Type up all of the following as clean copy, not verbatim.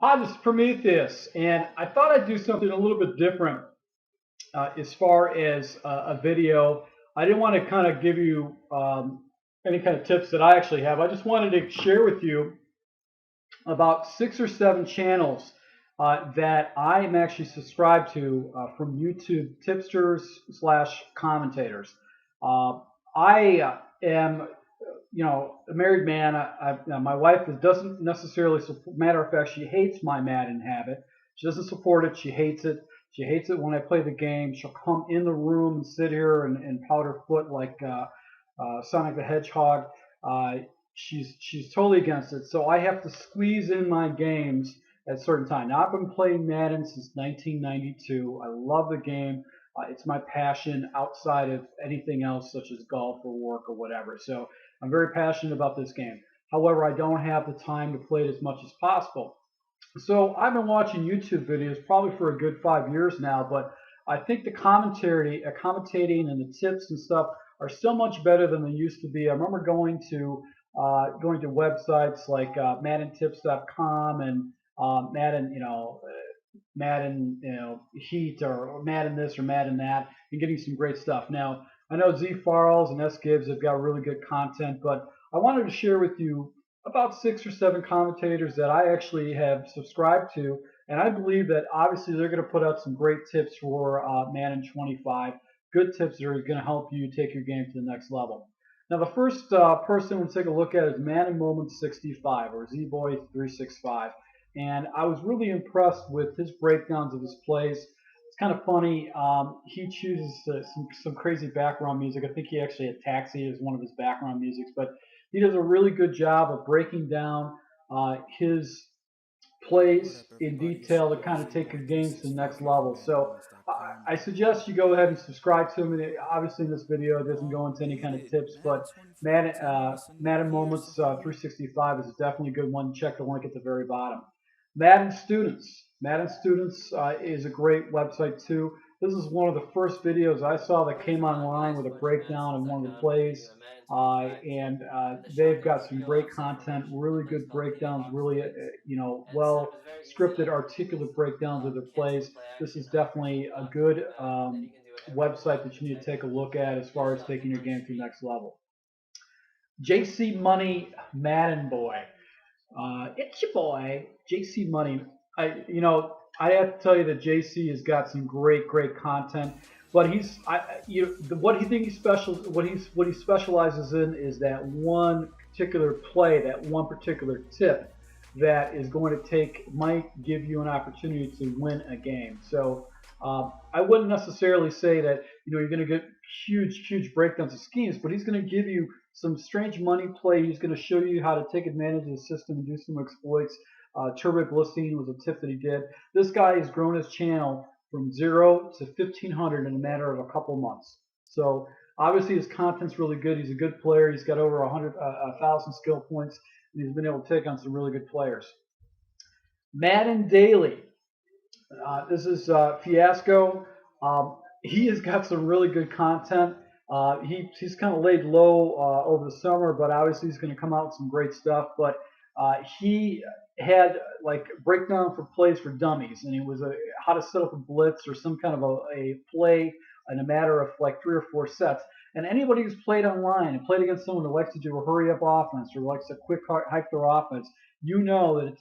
Hi, this is Prometheus, and I thought I'd do something a little bit different as far as a video. I didn't want to kind of give you any kind of tips that I actually have. I just wanted to share with you about 6 or 7 channels that I am actually subscribed to from YouTube tipsters slash commentators. Uh, I am, a married man. My wife doesn't necessarily support. Matter of fact, she hates my Madden habit. She doesn't support it. She hates it. She hates it when I play the game. She'll come in the room and sit here and pout her foot like Sonic the Hedgehog. Uh, she's totally against it. So I have to squeeze in my games at a certain time. Now I've been playing Madden since 1992. I love the game. It's my passion outside of anything else, such as golf or work or whatever. So I'm very passionate about this game. However, I don't have the time to play it as much as possible. So I've been watching YouTube videos probably for a good 5 years now, but I think the commentating and the tips and stuff are so much better than they used to be. I remember going to websites like MaddenTips.com and Madden, Madden, Heat or Madden this or Madden that, and getting some great stuff. Now I know Z Farls and S Gibbs have got really good content, but I wanted to share with you about 6 or 7 commentators that I actually have subscribed to, and I believe that obviously they're going to put out some great tips for Madden 25. Good tips that are going to help you take your game to the next level. Now, the first person we'll take a look at is Madden Moments 65 or Z-Boy 365, and I was really impressed with his breakdowns of his plays. It's kind of funny. He chooses some crazy background music. I think he actually had Taxi as one of his background musics, but he does a really good job of breaking down his plays in detail to kind of take your games to the next level. So I suggest you go ahead and subscribe to him. And obviously, in this video, it doesn't go into any kind of tips, but Madden Moments 365 is definitely a good one. Check the link at the very bottom. Madden Students. Madden Students is a great website too. This is one of the first videos I saw that came online with a breakdown of one of the plays. And they've got some great content, really good breakdowns, really well scripted, articulate breakdowns of their plays. This is definitely a good website that you need to take a look at as far as taking your game to the next level. JC Money Madden Boy. It's your boy, JC Money. I have to tell you that JC has got some great content. But what he specializes in is that one particular play, that one particular tip that is going to might give you an opportunity to win a game. So I wouldn't necessarily say that you're going to get huge breakdowns of schemes, but he's going to give you some strange money play. He's going to show you how to take advantage of the system and do some exploits. Turbo Blissing was a tip that he did. This guy has grown his channel from 0 to 1,500 in a matter of a couple months. So obviously his content's really good. He's a good player. He's got over 1,000 skill points, and he's been able to take on some really good players. Madden Daily. This is Fiasco. He has got some really good content. He's kind of laid low over the summer, but obviously he's going to come out with some great stuff. But he had like breakdown for plays for dummies, and it was how to set up a blitz or some kind of a play in a matter of like 3 or 4 sets. And anybody who's played online and played against someone that likes to do a hurry up offense or likes to quick hike their offense, you know that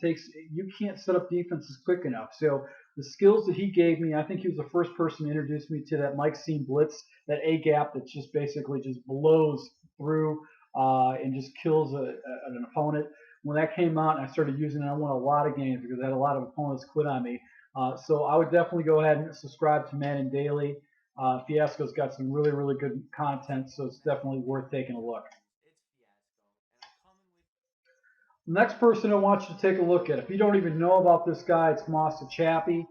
you can't set up defenses quick enough. So the skills that he gave me, I think he was the first person to introduce me to that Mike Seam blitz, that A gap that just basically just blows through and just kills an opponent. When that came out and I started using it, I won a lot of games because I had a lot of opponents quit on me. So I would definitely go ahead and subscribe to Madden Daily. Fiasco's got some really good content, so it's definitely worth taking a look. Next person I want you to take a look at, if you don't even know about this guy, it's Master Chappie.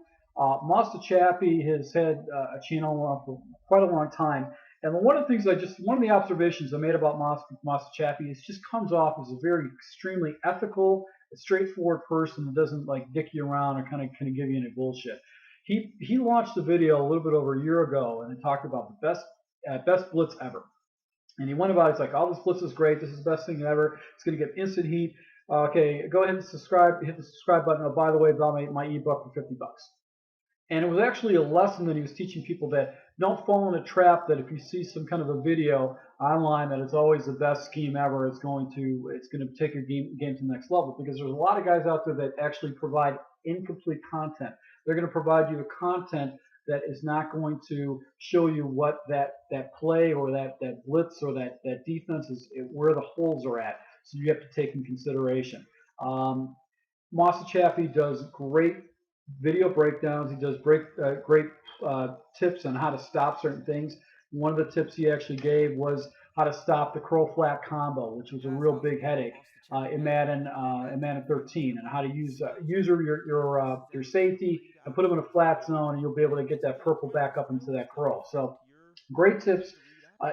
Master Chappie has had a channel for quite a long time. And one of the things one of the observations I made about Master Chappie is just comes off as a very extremely ethical, straightforward person that doesn't like dick you around or kind of give you any bullshit. He launched a video a little bit over a year ago and it talked about the best blitz ever. And he went about it, it's like, oh, this blitz is great. This is the best thing ever. It's going to get instant heat. Okay, go ahead and subscribe. Hit the subscribe button. Oh, by the way, buy my ebook for 50 bucks. And it was actually a lesson that he was teaching people that don't fall in a trap that if you see some kind of a video online that it's always the best scheme ever, it's going to take your game to the next level, because there's a lot of guys out there that actually provide incomplete content. They're going to provide you with content that is not going to show you what that play or that blitz or that defense is, where the holes are at. So you have to take in consideration. Chappie does great video breakdowns. He does great tips on how to stop certain things. One of the tips he actually gave was how to stop the curl flat combo, which was a real big headache in Madden 13, and how to use your safety and put them in a flat zone, and you'll be able to get that purple back up into that curl. So great tips.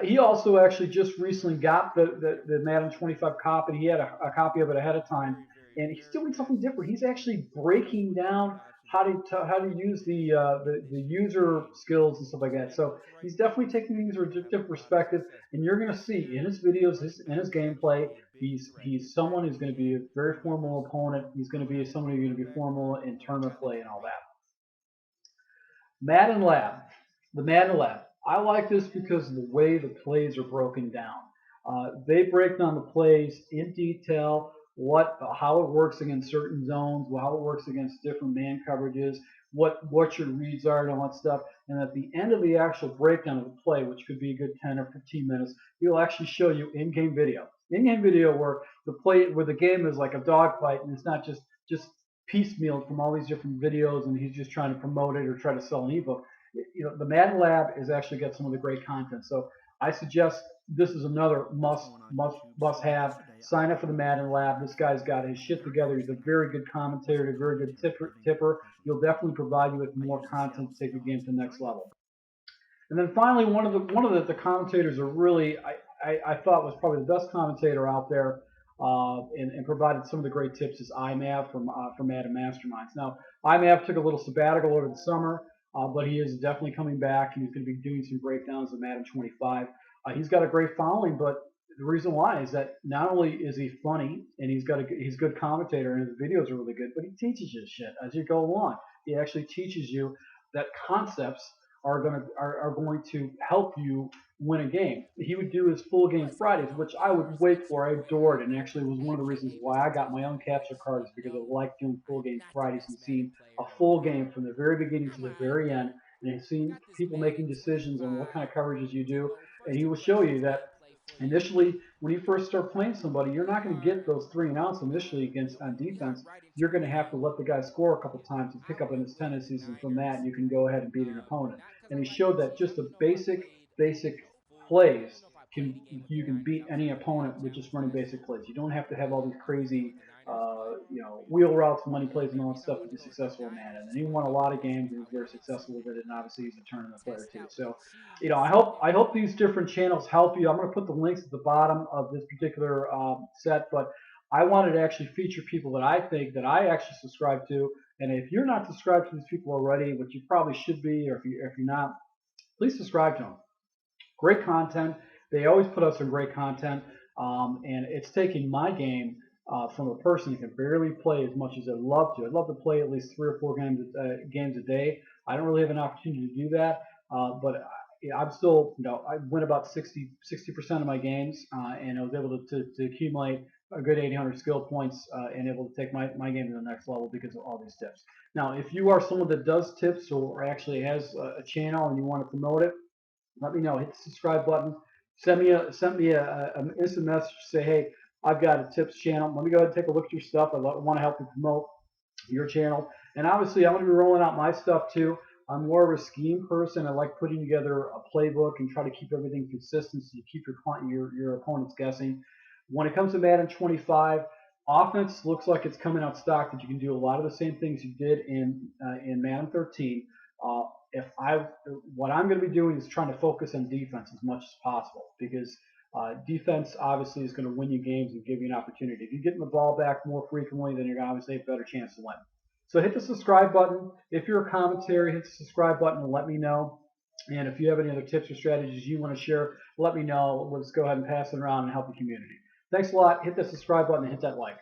He also actually just recently got the Madden 25 copy. He had a copy of it ahead of time, and he's doing something different. He's actually breaking down how to use the user skills and stuff like that. So he's definitely taking things from a different perspective, and you're going to see in his videos, in his gameplay, he's someone who's going to be a very formal opponent. He's going to be someone who's going to be formal in tournament play and all that. Madden Lab, the Madden Lab. I like this because of the way the plays are broken down. They break down the plays in detail, how it works against certain zones, how it works against different man coverages, what your reads are, and all that stuff. And at the end of the actual breakdown of the play, which could be a good 10 or 15 minutes, he'll actually show you in-game video. In-game video where the game is like a dogfight, and it's not just piecemeal from all these different videos, and he's just trying to promote it or try to sell an ebook. The Madden Lab has actually got some of the great content. So I suggest this is another must have. Sign up for the Madden Lab. This guy's got his shit together. He's a very good commentator, a very good tipper. He'll definitely provide you with more content to take your game to the next level. And then finally, one of the commentators are really I thought was probably the best commentator out there, and provided some of the great tips, is IMAV from Madden Masterminds. Now, IMAV took a little sabbatical over the summer, but he is definitely coming back, and he's going to be doing some breakdowns of Madden 25. He's got a great following, but the reason why is that not only is he funny and he's a good commentator and his videos are really good, but he teaches you shit as you go along. He actually teaches you that concepts are going to help you win a game. He would do his full game Fridays, which I would wait for. I adored, and actually was one of the reasons why I got my own capture cards, because I like doing full game Fridays and seeing a full game from the very beginning to the very end, and seeing people making decisions on what kind of coverages you do. And he will show you that initially, when you first start playing somebody, you're not going to get those 3 and outs initially against on defense. You're going to have to let the guy score a couple times and pick up on his tendencies, and from that you can go ahead and beat an opponent. And he showed that just the basic plays you can beat any opponent with just running basic plays. You don't have to have all these crazy wheel routes, money plays, and all that stuff to be successful in Madden. And he won a lot of games and was very successful with it. And obviously, he's a tournament player too. So, I hope these different channels help you. I'm going to put the links at the bottom of this particular set, but I wanted to actually feature people that I think that I actually subscribe to. And if you're not subscribed to these people already, which you probably should be, or if you're not, please subscribe to them. Great content. They always put out some great content, and it's taking my game from a person who can barely play as much as I'd love to. I'd love to play at least 3 or 4 games a day. I don't really have an opportunity to do that, but I'm still, I win about 60% of my games, and I was able to accumulate a good 800 skill points, and able to take my game to the next level because of all these tips. Now, if you are someone that does tips or actually has a channel and you want to promote it, let me know. Hit the subscribe button. Send me an instant message. Say, hey, I've got a tips channel. Let me go ahead and take a look at your stuff. I want to help you promote your channel. And obviously, I'm going to be rolling out my stuff too. I'm more of a scheme person. I like putting together a playbook and try to keep everything consistent so you keep your opponents guessing. When it comes to Madden 25, offense looks like it's coming out stock that you can do a lot of the same things you did in Madden 13. What I'm going to be doing is trying to focus on defense as much as possible, because defense obviously is going to win you games and give you an opportunity. If you're getting the ball back more frequently, then you're going to obviously have a better chance to win. So hit the subscribe button. If you're a commentary, hit the subscribe button and let me know. And if you have any other tips or strategies you want to share, let me know. Let's go ahead and pass it around and help the community. Thanks a lot. Hit the subscribe button and hit that like.